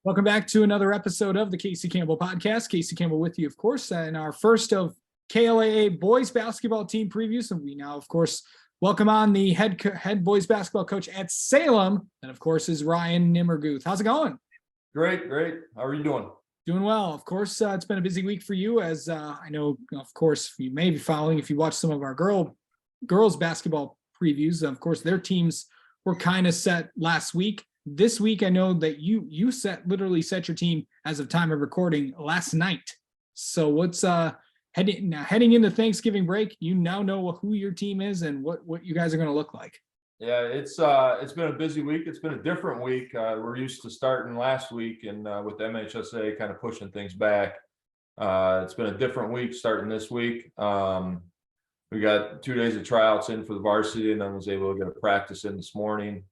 Welcome back to another episode of the Casey Campbell Podcast. Casey Campbell with you, of course, in our first of KLAA boys basketball team previews. And we now, of course, welcome on the head boys basketball coach at Salem. And, of course, is Ryan Nimmerguth. How's it going? Great. How are you doing? Doing well. Of course, it's been a busy week for you, as I know, of course, you may be following if you watch some of our girls basketball previews. Of course, their teams were kind of set last week. This week, I know that you literally set your team as of time of recording last night. So what's heading into Thanksgiving break? You now know who your team is and what you guys are going to look like. Yeah, it's been a busy week. It's been a different week. We're used to starting last week, and with MHSA kind of pushing things back, it's been a different week starting this week. We got 2 days of tryouts in for the varsity, and then was able to get a practice in this morning.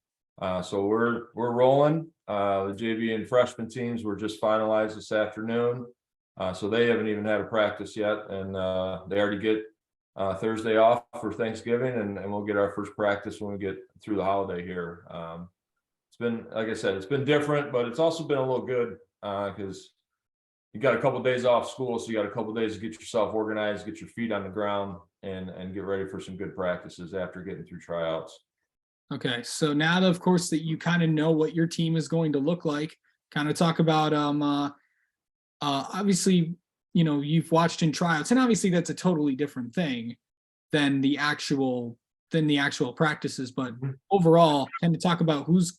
So we're rolling. The JV and freshman teams were just finalized this afternoon. So they haven't even had a practice yet, and they already get Thursday off for Thanksgiving, and we'll get our first practice when we get through the holiday here. It's been, like I said, it's been different, but it's also been a little good because you got a couple of days off school, so you got a couple of days to get yourself organized, get your feet on the ground, and get ready for some good practices after getting through tryouts. Okay, so now that, of course, that you kind of know what your team is going to look like, kind of talk about obviously, you know, you've watched in tryouts, and obviously that's a totally different thing than the actual practices. But overall, kind of talk about who's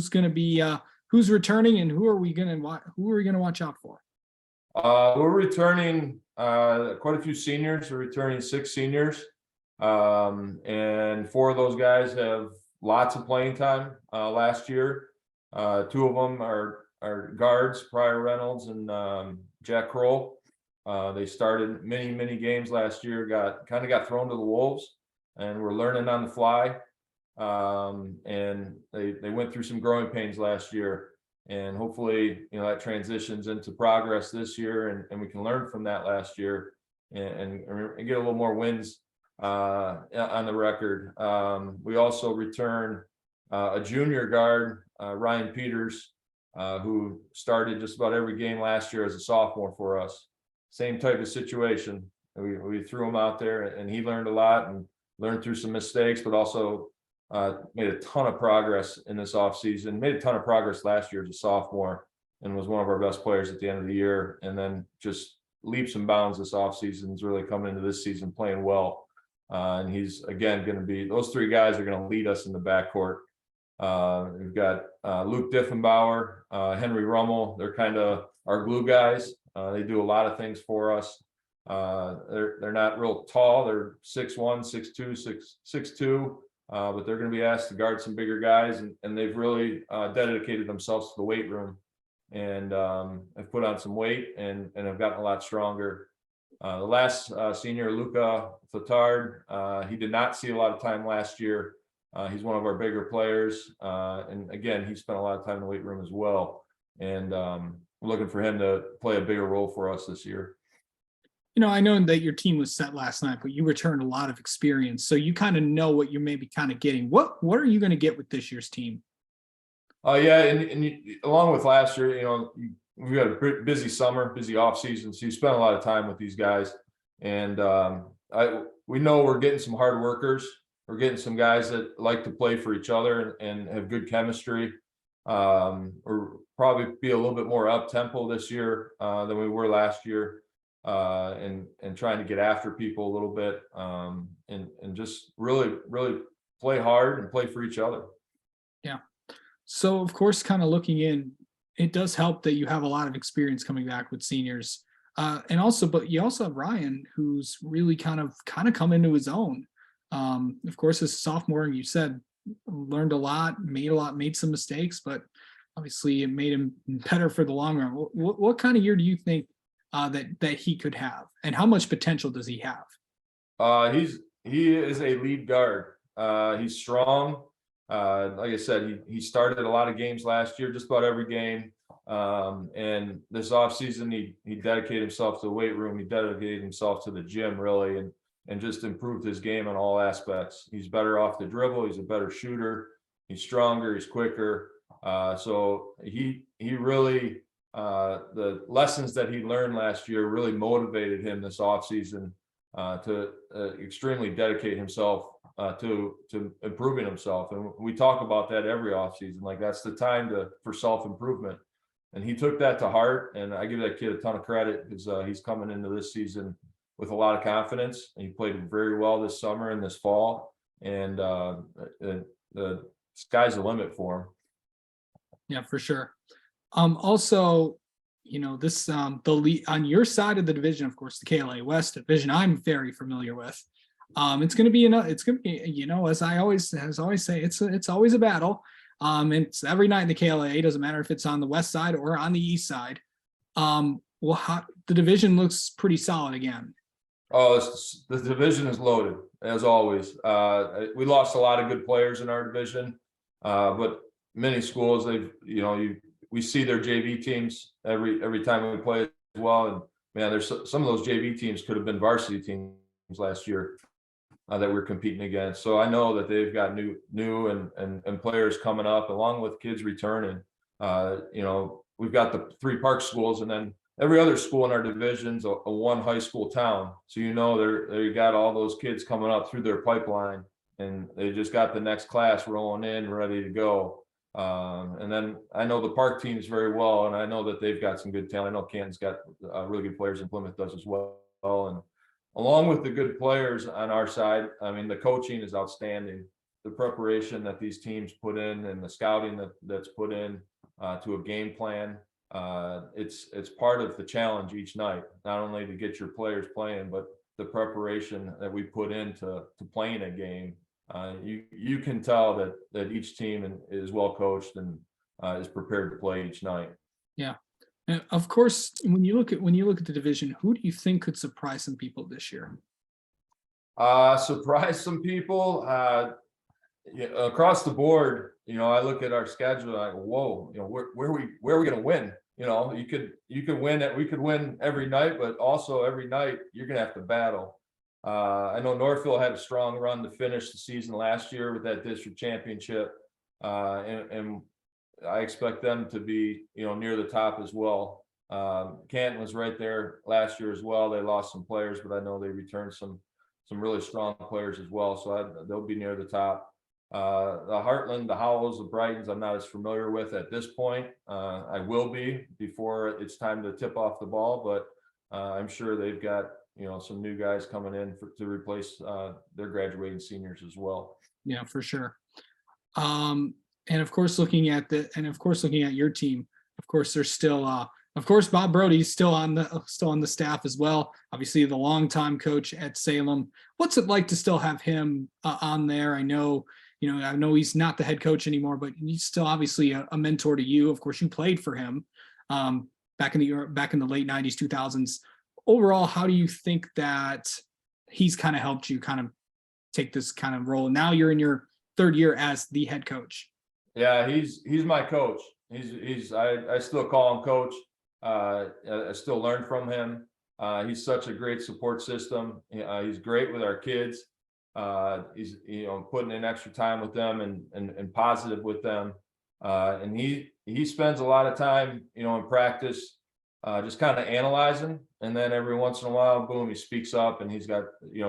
going to be who's returning and who are we going to watch out for? We're returning quite a few seniors. We're returning 6 seniors, and 4 of those guys have lots of playing time last year. 2 of them are guards, Pryor Reynolds and Jack Kroll. They started many games last year, got thrown to the wolves, and we're learning on the fly. And they went through some growing pains last year, and hopefully, you know, that transitions into progress this year, and we can learn from that last year and get a little more wins on the record. We also return a junior guard, Ryan Peters, who started just about every game last year as a sophomore for us. Same type of situation. We threw him out there, and he learned a lot and learned through some mistakes, but also made a ton of progress in this offseason. Made a ton of progress last year as a sophomore, and was one of our best players at the end of the year. And then just leaps and bounds this offseason, is really coming into this season playing well. And he's, again, going to be, those 3 guys are going to lead us in the backcourt. We've got Luke Diffenbauer, Henry Rummel. They're kind of our glue guys. They do a lot of things for us. They're not real tall. They're 6'1", 6'2", 6'2", but they're going to be asked to guard some bigger guys, and they've really dedicated themselves to the weight room, and have put on some weight and have gotten a lot stronger. The last senior, Luca Fatard, he did not see a lot of time last year. He's one of our bigger players, and again, he spent a lot of time in the weight room as well, and we're looking for him to play a bigger role for us this year. You know, I know that your team was set last night, but you returned a lot of experience, so you kind of know what you may be kind of getting. What are you going to get with this year's team? Yeah, and along with last year, you know, we had a busy summer, busy off season, so you spent a lot of time with these guys, and we know we're getting some hard workers. We're getting some guys that like to play for each other and have good chemistry. We're probably be a little bit more up tempo this year than we were last year, and trying to get after people a little bit, and just really play hard and play for each other. Yeah. So of course, kind of looking in, it does help that you have a lot of experience coming back with seniors, but you also have Ryan, who's really kind of come into his own. Of course, as a sophomore, you said, learned a lot, made some mistakes, but obviously it made him better for the long run. What kind of year do you think that he could have, and how much potential does he have? He is a lead guard. He's strong. Like I said, he started a lot of games last year, just about every game. And this offseason, he dedicated himself to the weight room. He dedicated himself to the gym, really, and just improved his game on all aspects. He's better off the dribble. He's a better shooter. He's stronger. He's quicker. So he really, the lessons that he learned last year really motivated him this offseason to extremely dedicate himself to improving himself. And we talk about that every offseason, like that's the time for self-improvement. And he took that to heart, and I give that kid a ton of credit because he's coming into this season with a lot of confidence. And he played very well this summer and this fall, and the sky's the limit for him. Yeah, for sure. Also, this the lead on your side of the division, of course, the KLA West division, I'm very familiar with. It's going to be it's going to be, as I always say, it's always a battle. It's every night in the KLA. Doesn't matter if it's on the west side or on the east side. The division looks pretty solid again. Oh, the division is loaded as always. We lost a lot of good players in our division, but many schools, we see their JV teams every time we play as well. And man, there's some of those JV teams could have been varsity teams last year that we're competing against. So I know that they've got new and players coming up, along with kids returning. We've got the 3 park schools, and then every other school in our division's a one high school town. So they got all those kids coming up through their pipeline, and they just got the next class rolling in, ready to go. And then I know the park teams very well, and I know that they've got some good talent. I know Canton's got really good players, and Plymouth does as well. And along with the good players on our side, I mean, the coaching is outstanding. The preparation that these teams put in, and the scouting that's put in to a game plan, it's part of the challenge each night, not only to get your players playing, but the preparation that we put into playing a game. You can tell that each team is well coached and is prepared to play each night. Yeah. And of course, when you look at the division, who do you think could surprise some people this year? Surprise some people across the board. I look at our schedule, and I go, whoa, where are we going to win? You could win it. We could win every night, but also every night you're going to have to battle. I know Northville had a strong run to finish the season last year with that district championship, and I expect them to be, near the top as well. Canton was right there last year as well. They lost some players, but I know they returned some really strong players as well. So they'll be near the top. The Heartland, the Howells, the Brightons, I'm not as familiar with at this point. I will be before it's time to tip off the ball, but I'm sure they've got some new guys coming in to replace their graduating seniors as well. Yeah, for sure. And of course, looking at your team, of course, there's still of course Bob Brody's still on the staff as well. Obviously, the longtime coach at Salem. What's it like to still have him on there? I know he's not the head coach anymore, but he's still obviously a mentor to you. Of course, you played for him back in the late 90s, 2000s. Overall, how do you think that he's kind of helped you kind of take this kind of role? Now you're in your 3rd year as the head coach. Yeah, he's my coach. I still call him coach. I still learn from him. He's such a great support system. He's great with our kids. He's putting in extra time with them and positive with them. And he spends a lot of time in practice just kind of analyzing, and then every once in a while, boom, he speaks up, and he's got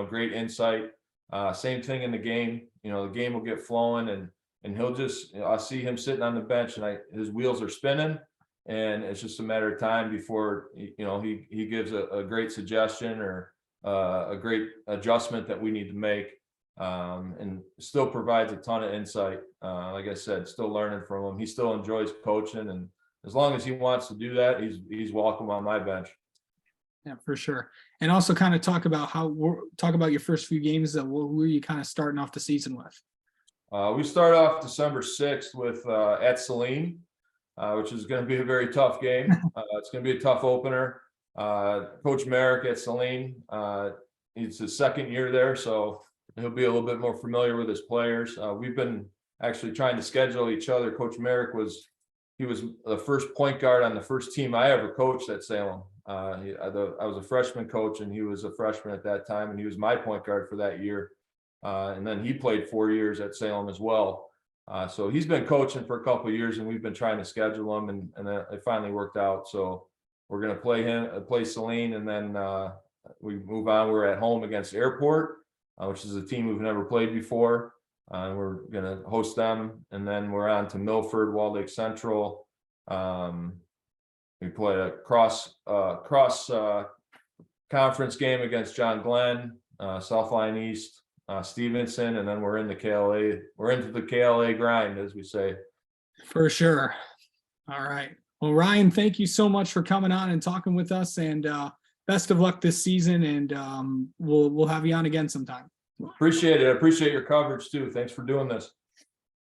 great insight. Same thing in the game. The game will get flowing, and he'll just I see him sitting on the bench, and his wheels are spinning, and it's just a matter of time before he gives a great suggestion or a great adjustment that we need to make, and still provides a ton of insight. Like I said, still learning from him. He still enjoys coaching, and as long as he wants to do that, he's welcome on my bench. Yeah, for sure. And also kind of talk about your first few games. Who were you kind of starting off the season with? We start off December 6th with at Salem, which is going to be a very tough game. It's going to be a tough opener. Coach Merrick at Salem, it's his 2nd year there, so he'll be a little bit more familiar with his players. We've been actually trying to schedule each other. Coach Merrick was the first point guard on the first team I ever coached at Salem. I was a freshman coach, and he was a freshman at that time, and he was my point guard for that year. And then he played 4 years at Salem as well. So he's been coaching for a couple of years, and we've been trying to schedule him, and it finally worked out. So we're going to play Salem, and then we move on. We're at home against Airport, which is a team we've never played before. We're going to host them, and then we're on to Milford, Wall Lake Central. We play a cross conference game against John Glenn, South Line East, Stevenson, and then we're in the KLA. We're into the KLA grind, as we say. For sure. All right. Well, Ryan, thank you so much for coming on and talking with us, and best of luck this season. And we'll have you on again sometime. Appreciate it. I appreciate your coverage too. Thanks for doing this.